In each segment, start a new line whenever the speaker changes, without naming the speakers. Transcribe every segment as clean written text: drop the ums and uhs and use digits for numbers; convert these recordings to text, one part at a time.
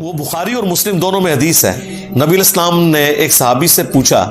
وہ بخاری اور مسلم دونوں میں حدیث ہے، نبی علیہ السلام نے ایک صحابی سے پوچھا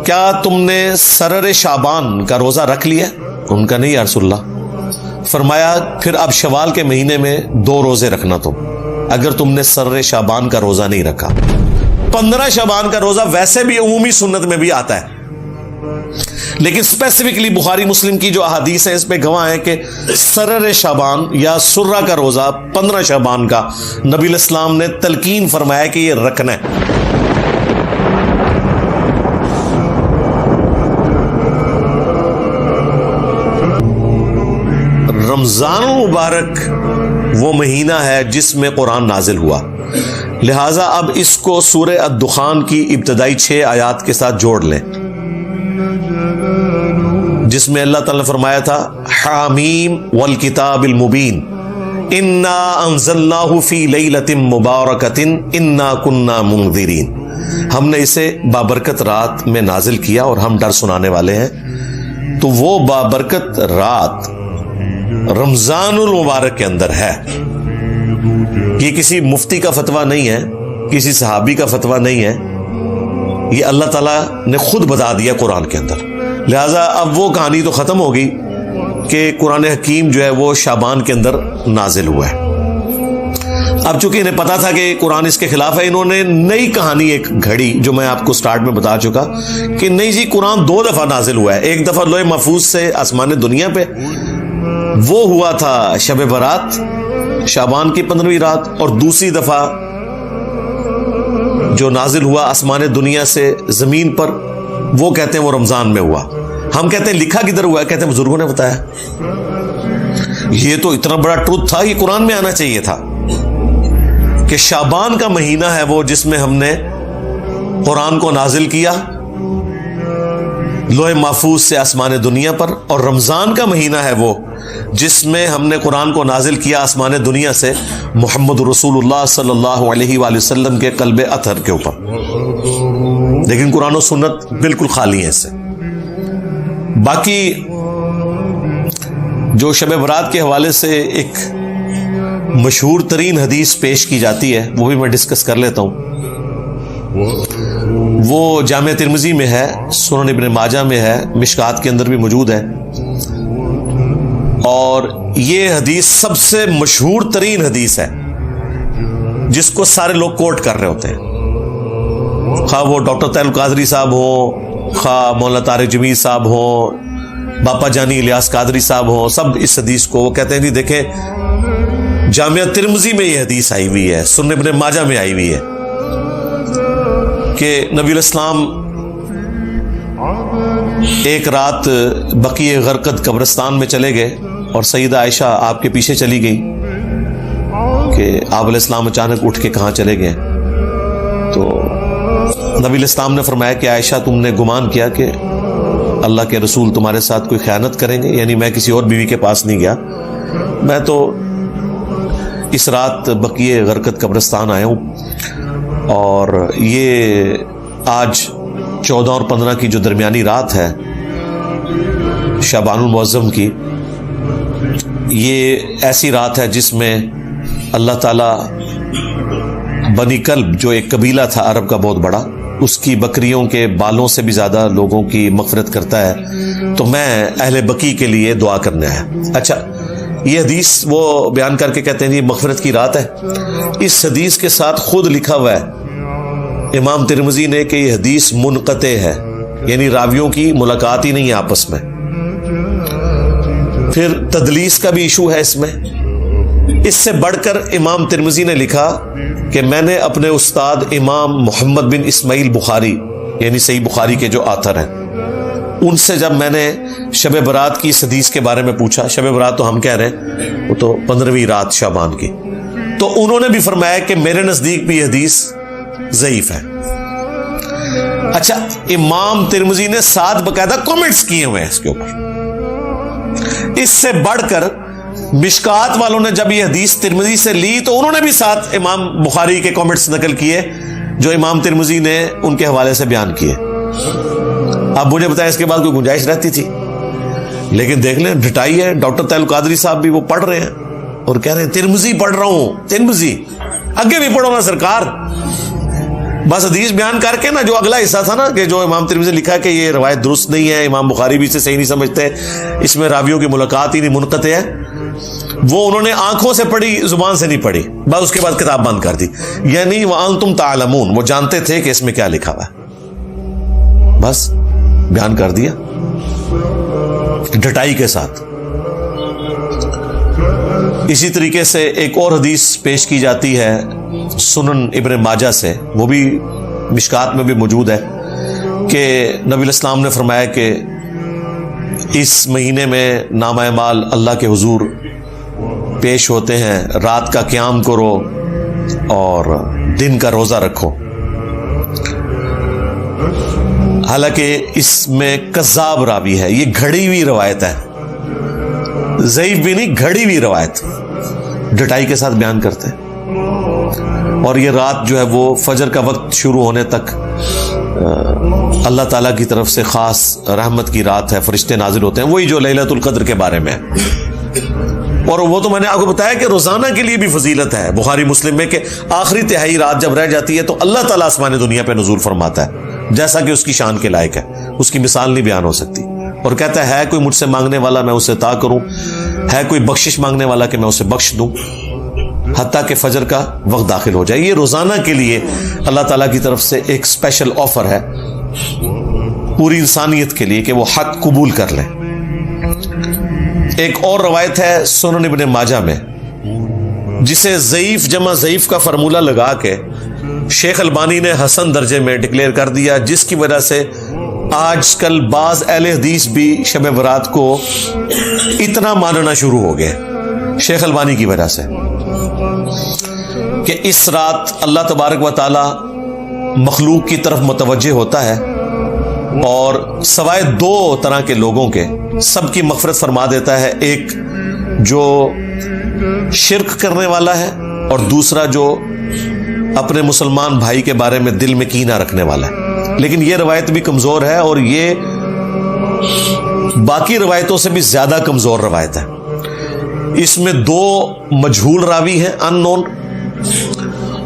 کیا تم نے سرر شعبان کا روزہ رکھ لیا؟ ان کا نہیں یا رسول اللہ۔ فرمایا پھر اب شوال کے مہینے میں 2 روزے رکھنا تم، اگر تم نے سرر شعبان کا روزہ نہیں رکھا۔ 15 شعبان کا روزہ ویسے بھی عمومی سنت میں بھی آتا ہے، لیکن اسپیسیفکلی بخاری مسلم کی جو احادیث ہیں اس پہ گواہ ہے کہ سرر شعبان یا سرہ کا روزہ 15 شعبان کا نبی علیہ السلام نے تلقین فرمایا کہ یہ رکھنا ہے۔ رمضان المبارک وہ مہینہ ہے جس میں قرآن نازل ہوا، لہٰذا اب اس کو سورہ الدخان کی ابتدائی 6 آیات کے ساتھ جوڑ لیں، جس میں اللہ تعالیٰ نے فرمایا تھا حامیم والکتاب المبین انا انزلناہ فی لیلۃ مبارکۃ انا کنا منذرین، ہم نے اسے بابرکت رات میں نازل کیا اور ہم ڈر سنانے والے ہیں۔ تو وہ بابرکت رات رمضان المبارک کے اندر ہے، یہ کسی مفتی کا فتویٰ نہیں ہے، کسی صحابی کا فتویٰ نہیں ہے، یہ اللہ تعالیٰ نے خود بتا دیا قرآن کے اندر۔ لہٰذا اب وہ کہانی تو ختم ہوگی کہ قرآن حکیم جو ہے وہ شعبان کے اندر نازل ہوا ہے۔ اب چونکہ انہیں پتا تھا کہ قرآن اس کے خلاف ہے، انہوں نے نئی کہانی ایک گھڑی، جو میں آپ کو سٹارٹ میں بتا چکا کہ نہیں جی قرآن 2 دفعہ نازل ہوا ہے، ایک دفعہ لوح محفوظ سے آسمان دنیا پہ، وہ ہوا تھا شب برات شعبان کی 15ویں رات، اور دوسری دفعہ جو نازل ہوا آسمان دنیا سے زمین پر، وہ کہتے ہیں وہ رمضان میں ہوا۔ ہم کہتے ہیں لکھا کدھر ہوا ہے؟ کہتے ہیں بزرگوں نے بتایا۔ یہ تو اتنا بڑا ٹروتھ تھا، یہ قرآن میں آنا چاہیے تھا کہ شعبان کا مہینہ ہے وہ جس میں ہم نے قرآن کو نازل کیا لوح محفوظ سے آسمان دنیا پر، اور رمضان کا مہینہ ہے وہ جس میں ہم نے قرآن کو نازل کیا آسمان دنیا سے محمد رسول اللہ صلی اللہ علیہ وآلہ وسلم کے قلب اطہر کے اوپر۔ لیکن قرآن و سنت بالکل خالی ہے اس سے۔ باقی جو شب برات کے حوالے سے ایک مشہور ترین حدیث پیش کی جاتی ہے، وہ بھی میں ڈسکس کر لیتا ہوں۔ وہ جامع ترمذی میں ہے، سنن ابن ماجہ میں ہے، مشکات کے اندر بھی موجود ہے، اور یہ حدیث سب سے مشہور ترین حدیث ہے جس کو سارے لوگ کوٹ کر رہے ہوتے ہیں، خواہ وہ ڈاکٹر طاہر القادری صاحب ہوں، خواہ مولانا طارق جمیل صاحب ہوں، باپا جانی الیاس قادری صاحب ہوں، سب اس حدیث کو وہ کہتے ہیں کہ دیکھیں جامعہ ترمذی میں یہ حدیث آئی ہوئی ہے، سنن ابن ماجہ میں آئی ہوئی ہے کہ نبی علیہ السلام ایک رات بقیع غرقد قبرستان میں چلے گئے، اور سیدہ عائشہ آپ کے پیچھے چلی گئی کہ آپ علیہ السلام اچانک اٹھ کے کہاں چلے گئے۔ تو نبی علیہ السلام نے فرمایا کہ عائشہ تم نے گمان کیا کہ اللہ کے رسول تمہارے ساتھ کوئی خیانت کریں گے؟ یعنی میں کسی اور بیوی کے پاس نہیں گیا، میں تو اس رات بقیع غرقد قبرستان آیا ہوں، اور یہ آج 14 اور 15 کی جو درمیانی رات ہے شعبان المعظم کی، یہ ایسی رات ہے جس میں اللہ تعالیٰ بنی کلب جو ایک قبیلہ تھا عرب کا بہت بڑا، اس کی بکریوں کے بالوں سے بھی زیادہ لوگوں کی مغفرت کرتا ہے۔ تو میں اہل بقیع کے لیے دعا کرنے آیا۔ اچھا، یہ حدیث وہ بیان کر کے کہتے ہیں یہ مغفرت کی رات ہے۔ اس حدیث کے ساتھ خود لکھا ہوا ہے امام ترمذی نے کہ یہ حدیث منقطع ہے، یعنی راویوں کی ملاقات ہی نہیں ہے آپس میں۔ پھر تدلیس کا بھی ایشو ہے اس میں۔ اس سے بڑھ کر امام ترمذی نے لکھا کہ میں نے اپنے استاد امام محمد بن اسماعیل بخاری، یعنی صحیح بخاری کے جو آتھر ہیں، ان سے جب میں نے شب برات کی اس حدیث کے بارے میں پوچھا، شب برات تو ہم کہہ رہے ہیں وہ تو 15ویں رات شعبان کی، تو انہوں نے بھی فرمایا کہ میرے نزدیک بھی یہ حدیث ضعیف ہے۔ اچھا، امام ترمذی نے 7 باقاعدہ کامنٹس کیے ہوئے ہیں اس کے اوپر۔ اس سے بڑھ کر مشکات والوں نے جب یہ حدیث ترمذی سے لی تو انہوں نے بھی 7 امام بخاری کے کامنٹس نقل کیے جو امام ترمذی نے ان کے حوالے سے بیان کیے۔ اب مجھے بتایا اس کے بعد کوئی گنجائش رہتی تھی، لیکن دیکھ لیں ڈٹائی ہے۔ ڈاکٹر طاہر القادری صاحب بھی وہ پڑھ رہے ہیں اور کہہ رہے ہیں ترمذی پڑھ رہا ہوں، ترمذی آگے بھی پڑھو نا سرکار. بس حدیث بیان کر کے نا جو اگلا حصہ تھا نا کہ جو امام ترمذی نے لکھا کہ یہ روایت درست نہیں ہے, امام بخاری بھی اسے صحیح نہیں سمجھتے, اس میں راویوں کی ملاقات ہی نہیں, منقطع ہے, وہ انہوں نے آنکھوں سے پڑھی, زبان سے نہیں پڑھی, بس اس کے بعد کتاب بند کر دی. یعنی وَأَنْتُمْ تَعْلَمُونَ, وہ جانتے تھے کہ اس میں کیا لکھا ہوا ہے, بس بیان کر دیا ڈٹائی کے ساتھ. اسی طریقے سے ایک اور حدیث پیش کی جاتی ہے سنن ابن ماجہ سے, وہ بھی مشکات میں بھی موجود ہے, کہ نبی علیہ السلام نے فرمایا کہ اس مہینے میں نامہ اعمال اللہ کے حضور پیش ہوتے ہیں, رات کا قیام کرو اور دن کا روزہ رکھو. حالانکہ اس میں کذاب راوی ہے, یہ گھڑی ہوئی روایت ہے, ضعیف بھی نہیں, گھڑی ہوئی روایت, ڈٹائی کے ساتھ بیان کرتے ہیں. اور یہ رات جو ہے وہ فجر کا وقت شروع ہونے تک اللہ تعالیٰ کی طرف سے خاص رحمت کی رات ہے, فرشتے نازل ہوتے ہیں, وہی جو لیلۃ القدر کے بارے میں ہے. اور وہ تو میں نے آپ کو بتایا کہ روزانہ کے لیے بھی فضیلت ہے بخاری مسلم میں, کہ آخری تہائی رات جب رہ جاتی ہے تو اللہ تعالیٰ آسمان دنیا پہ نزول فرماتا ہے, جیسا کہ اس کی شان کے لائق ہے, اس کی مثال نہیں بیان ہو سکتی. اور کہتا ہے کوئی مجھ سے مانگنے والا میں اسے عطا کروں, ہے کوئی بخشش مانگنے والا کہ میں اسے بخش دوں, حتیٰ کہ فجر کا وقت داخل ہو جائے. یہ روزانہ کے لیے اللہ تعالیٰ کی طرف سے ایک اسپیشل آفر ہے پوری انسانیت کے لیے کہ وہ حق قبول کر لیں. ایک اور روایت ہے سنن ابن ماجہ میں, جسے ضعیف جمع ضعیف کا فارمولہ لگا کے شیخ البانی نے حسن درجے میں ڈکلیئر کر دیا, جس کی وجہ سے آج کل بعض اہل حدیث بھی شب برات کو اتنا ماننا شروع ہو گئے شیخ البانی کی وجہ سے, کہ اس رات اللہ تبارک و تعالی مخلوق کی طرف متوجہ ہوتا ہے اور سوائے دو طرح کے لوگوں کے سب کی مغفرت فرما دیتا ہے, ایک جو شرک کرنے والا ہے اور دوسرا جو اپنے مسلمان بھائی کے بارے میں دل میں کینہ رکھنے والا ہے. لیکن یہ روایت بھی کمزور ہے اور یہ باقی روایتوں سے بھی زیادہ کمزور روایت ہے. اس میں دو مجہول راوی ہیں, ان نون,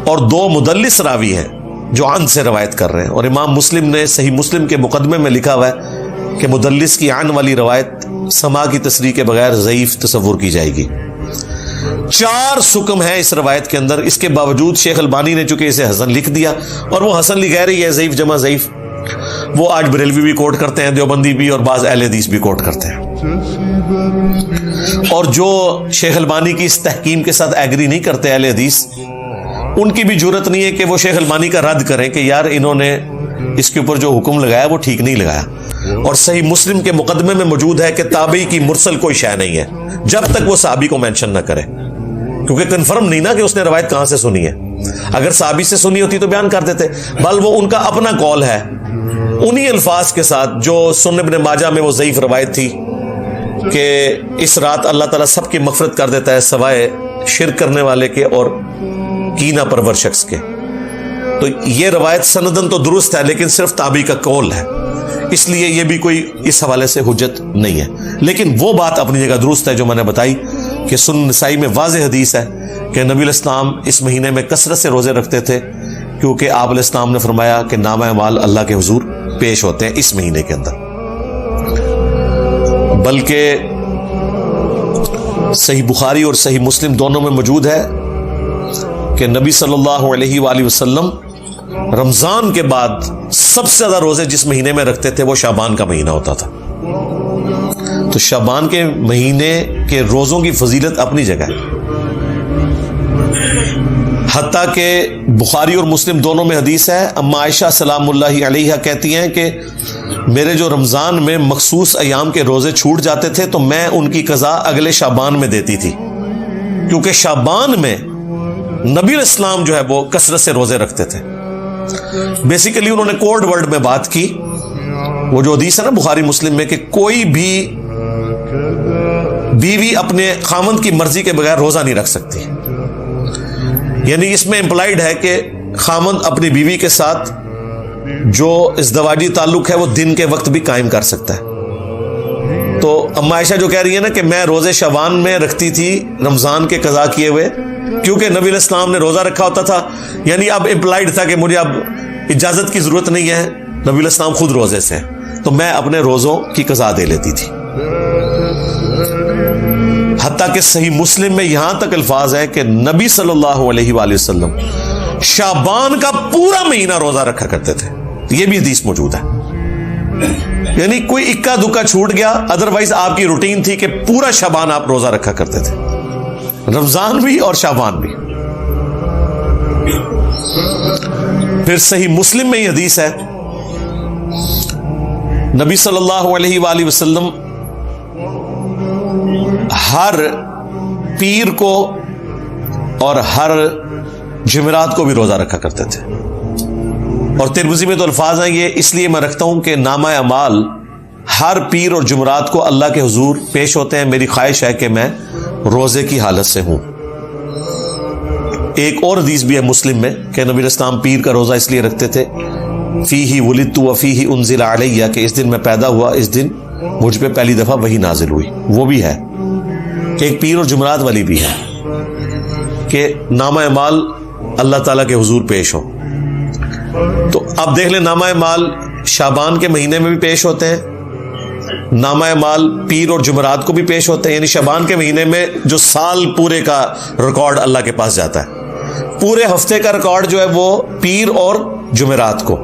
اور دو مدلس راوی ہیں جو عن سے روایت کر رہے ہیں. اور امام مسلم نے صحیح مسلم کے مقدمے میں لکھا ہوا ہے کہ مدلس کی عن والی روایت سما کی تصریح کے بغیر ضعیف تصور کی جائے گی. 4 سکم ہے اس روایت کے اندر, اس کے باوجود شیخ البانی نے چونکہ اسے حسن لکھ دیا, اور وہ حسن لکھ رہی ہے ضعیف جمع ضعیف, وہ آج بریلوی بھی کوٹ کرتے ہیں, دیوبندی بھی, اور بعض اہل حدیث بھی کوٹ کرتے ہیں. اور جو شیخ البانی کی اس تحکیم کے ساتھ ایگری نہیں کرتے اہل حدیث, ان کی بھی جرت نہیں ہے کہ وہ شیخ البانی کا رد کریں کہ یار انہوں نے اس کے اوپر جو حکم لگایا وہ ٹھیک نہیں لگایا. اور صحیح مسلم کے مقدمے میں موجود ہے کہ تابعی کی مرسل کوئی شے نہیں ہے جب تک وہ صحابی کو مینشن نہ کرے, کیونکہ کنفرم نہیں نا کہ اس نے روایت کہاں سے سنی ہے. اگر صحابی سے سنی ہوتی تو بیان کر دیتے, بل وہ ان کا اپنا قول ہے انہی الفاظ کے ساتھ جو سنن ابن ماجہ میں وہ ضعیف روایت تھی کہ اس رات اللہ تعالیٰ سب کی مغفرت کر دیتا ہے سوائے شرک کرنے والے کے اور کینہ پرور شخص کے. تو یہ روایت سندن تو درست ہے لیکن صرف تابعی کا قول ہے, اس لیے یہ بھی کوئی اس حوالے سے حجت نہیں ہے. لیکن وہ بات اپنی جگہ درست ہے جو میں نے بتائی کہ سنن نسائی میں واضح حدیث ہے کہ نبی علیہ السلام اس مہینے میں کثرت سے روزے رکھتے تھے, کیونکہ آپ علیہ السلام نے فرمایا کہ نامہ اعمال اللہ کے حضور پیش ہوتے ہیں اس مہینے کے اندر. بلکہ صحیح بخاری اور صحیح مسلم دونوں میں موجود ہے کہ نبی صلی اللہ علیہ وآلہ وسلم رمضان کے بعد سب سے زیادہ روزے جس مہینے میں رکھتے تھے وہ شعبان کا مہینہ ہوتا تھا. تو شعبان کے مہینے کے روزوں کی فضیلت اپنی جگہ ہے, حتیٰ کہ بخاری اور مسلم دونوں میں حدیث ہے, اما عائشہ سلام اللہ علیہ کہتی ہیں کہ میرے جو رمضان میں مخصوص ایام کے روزے چھوٹ جاتے تھے تو میں ان کی قضا اگلے شعبان میں دیتی تھی, کیونکہ شعبان میں نبی علیہ السلام جو ہے وہ کثرت سے روزے رکھتے تھے. بیسیکلی انہوں نے کوڈ ورڈ میں بات کی, وہ جو حدیث ہے نا بخاری مسلم میں کہ کوئی بھی بیوی اپنے خاوند کی مرضی کے بغیر روزہ نہیں رکھ سکتی, یعنی اس میں امپلائیڈ ہے کہ خاوند اپنی بیوی کے ساتھ جو ازدواجی تعلق ہے وہ دن کے وقت بھی قائم کر سکتا ہے. تو اما عائشہ جو کہہ رہی ہے نا کہ میں روزے شعبان میں رکھتی تھی رمضان کے قضا کیے ہوئے, کیونکہ نبی علیہ السلام نے روزہ رکھا ہوتا تھا، یعنی اب امپلائڈ تھا کہ مجھے اب اجازت کی ضرورت نہیں ہے، نبی علیہ السلام خود روزے سے، تو میں اپنے روزوں کی قضا دے لیتی تھی۔ حتیٰ کہ صحیح مسلم میں یہاں تک الفاظ ہے کہ نبی صلی اللہ علیہ وآلہ وسلم شعبان کا پورا مہینہ روزہ رکھا کرتے تھے، یہ بھی حدیث موجود ہے۔ یعنی کوئی اکا دکا چھوٹ گیا، ادروائز آپ کی روٹین تھی کہ پورا شعبان آپ روزہ رکھا کرتے تھے، رمضان بھی اور شعبان بھی۔ پھر صحیح مسلم میں یہ حدیث ہے، نبی صلی اللہ علیہ وآلہ وسلم ہر پیر کو اور ہر جمعرات کو بھی روزہ رکھا کرتے تھے، اور ترمذی میں تو الفاظ ہیں یہ اس لیے میں رکھتا ہوں کہ نامہ اعمال ہر پیر اور جمعرات کو اللہ کے حضور پیش ہوتے ہیں، میری خواہش ہے کہ میں روزے کی حالت سے ہوں۔ ایک اور حدیث بھی ہے مسلم میں کہ نبی علیہ السلام پیر کا روزہ اس لیے رکھتے تھے، فیہ ولدت وفیہ انزل علیہ، کہ اس دن میں پیدا ہوا، اس دن مجھ پہ پہلی دفعہ وحی نازل ہوئی۔ وہ بھی ہے ایک پیر اور جمعرات والی بھی ہے کہ نامہ اعمال اللہ تعالیٰ کے حضور پیش ہو۔ تو اب دیکھ لیں، نامہ اعمال شعبان کے مہینے میں بھی پیش ہوتے ہیں، نامہ اعمال پیر اور جمعرات کو بھی پیش ہوتے ہیں، یعنی شعبان کے مہینے میں جو سال پورے کا ریکارڈ اللہ کے پاس جاتا ہے، پورے ہفتے کا ریکارڈ جو ہے وہ پیر اور جمعرات کو،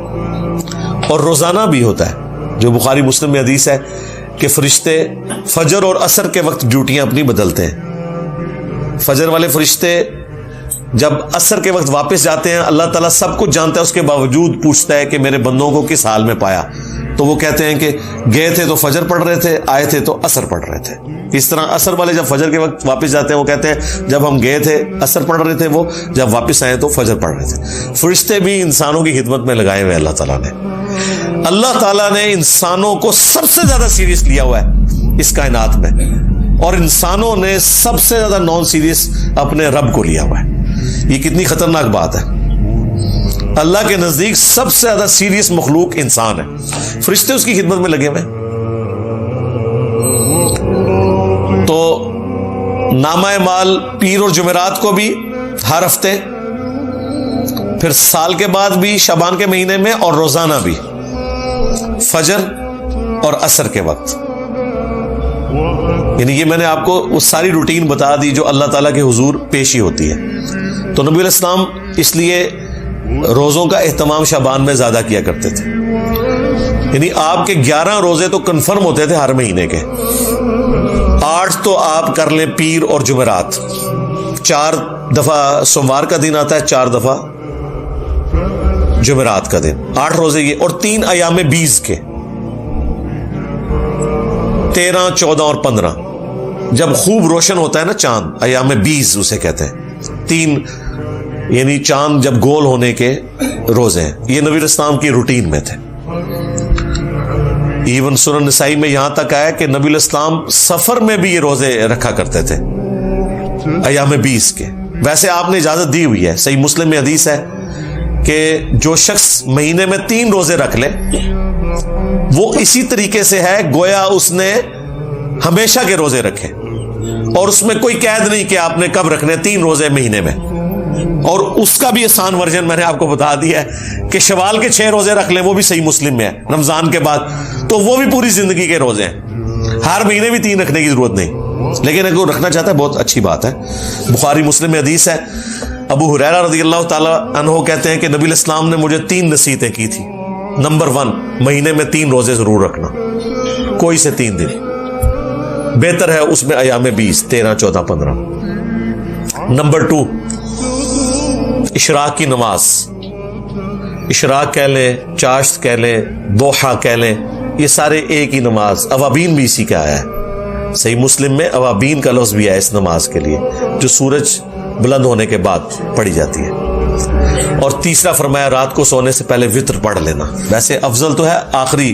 اور روزانہ بھی ہوتا ہے، جو بخاری مسلم میں حدیث ہے کہ فرشتے فجر اور عصر کے وقت ڈیوٹیاں اپنی بدلتے ہیں۔ فجر والے فرشتے جب عصر کے وقت واپس جاتے ہیں، اللہ تعالیٰ سب کچھ جانتا ہے، اس کے باوجود پوچھتا ہے کہ میرے بندوں کو کس حال میں پایا، تو وہ کہتے ہیں کہ گئے تھے تو فجر پڑھ رہے تھے، آئے تھے تو عصر پڑھ رہے تھے۔ اس طرح عصر والے جب فجر کے وقت واپس جاتے ہیں، وہ کہتے ہیں جب ہم گئے تھے عصر پڑھ رہے تھے، وہ جب واپس آئے تو فجر پڑھ رہے تھے۔ فرشتے بھی انسانوں کی خدمت میں لگائے ہوئے اللہ تعالیٰ نے۔ اللہ تعالیٰ نے انسانوں کو سب سے زیادہ سیریس لیا ہوا ہے اس کائنات میں، اور انسانوں نے سب سے زیادہ نان سیریس اپنے رب کو لیا ہوا ہے۔ یہ کتنی خطرناک بات ہے۔ اللہ کے نزدیک سب سے زیادہ سیریس مخلوق انسان ہے، فرشتے اس کی خدمت میں لگے ہوئے۔ تو نامہ اعمال پیر اور جمعرات کو بھی ہر ہفتے، پھر سال کے بعد بھی شعبان کے مہینے میں، اور روزانہ بھی فجر اور عصر کے وقت۔ یعنی یہ میں نے آپ کو وہ ساری روٹین بتا دی جو اللہ تعالیٰ کے حضور پیشی ہوتی ہے۔ تو نبی علیہ السلام اس لیے روزوں کا اہتمام شعبان میں زیادہ کیا کرتے تھے، یعنی آپ کے 11 روزے تو کنفرم ہوتے تھے ہر مہینے کے، 8 تو آپ کر لیں پیر اور جمعرات، 4 دفعہ سوموار کا دن آتا ہے، 4 دفعہ جمعرات کا دن، 8 روزے یہ، اور 3 ایام 20 کے، 13، 14 اور 15، جب خوب روشن ہوتا ہے نا چاند، ایام 20 اسے کہتے ہیں، 3 یعنی چاند جب گول ہونے کے روزے ہیں۔ یہ نبی الاسلام کی روٹین میں تھے۔ ایون سنن نسائی میں یہاں تک آیا کہ نبی الاسلام سفر میں بھی یہ روزے رکھا کرتے تھے ایام 20 کے۔ ویسے آپ نے اجازت دی ہوئی ہے، صحیح مسلم میں حدیث ہے کہ جو شخص مہینے میں 3 روزے رکھ لے وہ اسی طریقے سے ہے گویا اس نے ہمیشہ کے روزے رکھے، اور اس میں کوئی قید نہیں کہ آپ نے کب رکھنے، 3 روزے مہینے میں۔ اور اس کا بھی آسان ورژن میں نے آپ کو بتا دیا ہے کہ شوال کے 6 روزے رکھ لیں، وہ بھی صحیح مسلم میں ہے رمضان کے بعد، تو وہ بھی پوری زندگی کے روزے ہیں، ہر مہینے بھی 3 رکھنے کی ضرورت نہیں، لیکن اگر وہ رکھنا چاہتا ہے بہت اچھی بات ہے۔ بخاری مسلم میں حدیث ہے، ابو ہریرہ رضی اللہ تعالیٰ عنہ کہتے ہیں کہ نبی علیہ السلام نے مجھے 3 نصیحتیں کی تھی۔ نمبر 1، مہینے میں 3 روزے ضرور رکھنا، کوئی سے 3 دن، بہتر ہے اس میں ایام 20، 13، 14، 15۔ نمبر 2، اشراق کی نماز، اشراق کہہ لیں، چاشت کہہ لیں، دوحہ کہہ لیں، یہ سارے ایک ہی نماز، اوابین بھی اسی کا آیا ہے، صحیح مسلم میں اوابین کا لفظ بھی ہے اس نماز کے لیے جو سورج بلند ہونے کے بعد پڑھی جاتی ہے۔ اور تیسرا فرمایا رات کو سونے سے پہلے وتر پڑھ لینا، ویسے افضل تو ہے آخری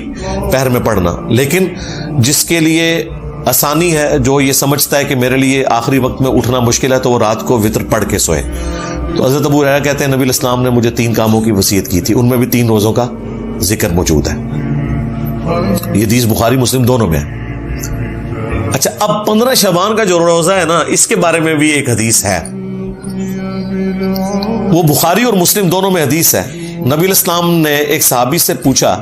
پہر میں پڑھنا، لیکن جس کے لیے آسانی ہے، جو یہ سمجھتا ہے کہ میرے لیے آخری وقت میں اٹھنا مشکل ہے، تو وہ رات کو وتر پڑھ کے سوئے۔ تو حضرت ابو ہریرہ کہتے ہیں نبی علیہ السلام نے مجھے 3 کاموں کی وصیت کی تھی، ان میں بھی 3 روزوں کا ذکر موجود ہے۔ یہ حدیث بخاری مسلم دونوں میں ہے۔ اچھا، اب 15 شعبان کا جو روزہ ہے نا، اس کے بارے میں بھی ایک حدیث ہے وہ بخاری اور مسلم دونوں میں حدیث ہے. نبی علیہ السلام نے ایک صحابی سے پوچھا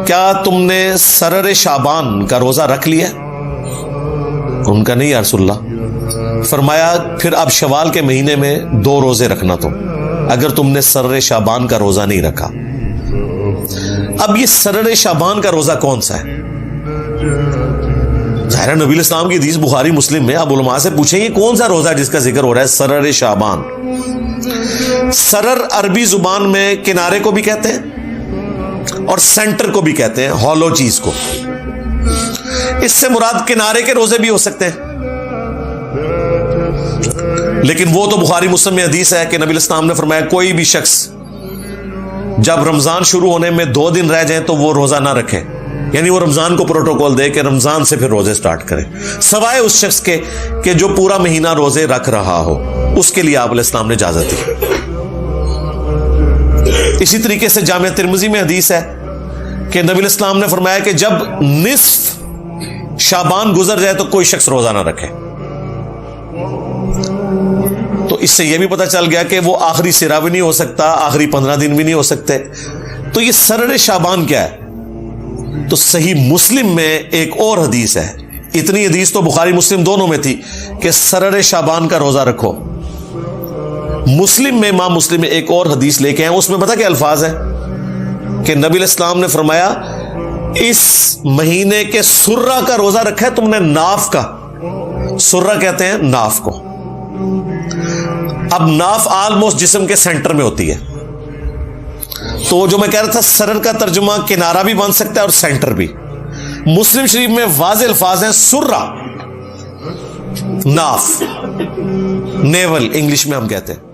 کیا تم نے سرر شعبان کا روزہ رکھ لیا؟ ان کا نہیں یا رسول اللہ. فرمایا پھر اب شوال کے مہینے میں 2 روزے رکھنا تم، اگر تم نے سرر شعبان کا روزہ نہیں رکھا. اب یہ سرر شعبان کا روزہ کون سا ہے؟ ظاہر نبی علیہ السلام کی حدیث بخاری مسلم میں. آپ علماء سے پوچھیں یہ کون سا روزہ ہے جس کا ذکر ہو رہا ہے سرر شعبان؟ سرر عربی زبان میں کنارے کو بھی کہتے ہیں اور سینٹر کو بھی کہتے ہیں، ہالو چیز کو. اس سے مراد کنارے کے روزے بھی ہو سکتے ہیں، لیکن وہ تو بخاری مسلم میں حدیث ہے کہ نبی علیہ السلام نے فرمایا کوئی بھی شخص جب رمضان شروع ہونے میں 2 دن رہ جائیں تو وہ روزہ نہ رکھے، یعنی وہ رمضان کو پروٹوکول دے کہ رمضان سے پھر روزے سٹارٹ کریں، سوائے اس شخص کے کہ جو پورا مہینہ روزے رکھ رہا ہو، اس کے لیے آپ علیہ السلام نے اجازت دی. اسی طریقے سے جامع ترمذی میں حدیث ہے کہ نبی علیہ السلام نے فرمایا کہ جب نصف شعبان گزر جائے تو کوئی شخص روزہ نہ رکھے. تو اس سے یہ بھی پتہ چل گیا کہ وہ آخری سرا بھی نہیں ہو سکتا، آخری 15 دن بھی نہیں ہو سکتے. تو یہ سرر شعبان کیا ہے؟ تو صحیح مسلم میں ایک اور حدیث ہے. اتنی حدیث تو بخاری مسلم دونوں میں تھی کہ سرر شعبان کا روزہ رکھو. مسلم میں امام مسلم میں ایک اور حدیث لے کے ہیں، اس میں پتہ کیا الفاظ ہے کہ نبی علیہ السلام نے فرمایا اس مہینے کے سرہ کا روزہ رکھا ہے تم نے، ناف کا. سرہ کہتے ہیں ناف کو. اب ناف آلموسٹ جسم کے سینٹر میں ہوتی ہے، تو جو میں کہہ رہا تھا سرر کا ترجمہ کنارہ بھی بن سکتا ہے اور سینٹر بھی. مسلم شریف میں واضح الفاظ ہیں سرہ، ناف، نیول انگلش میں ہم کہتے ہیں.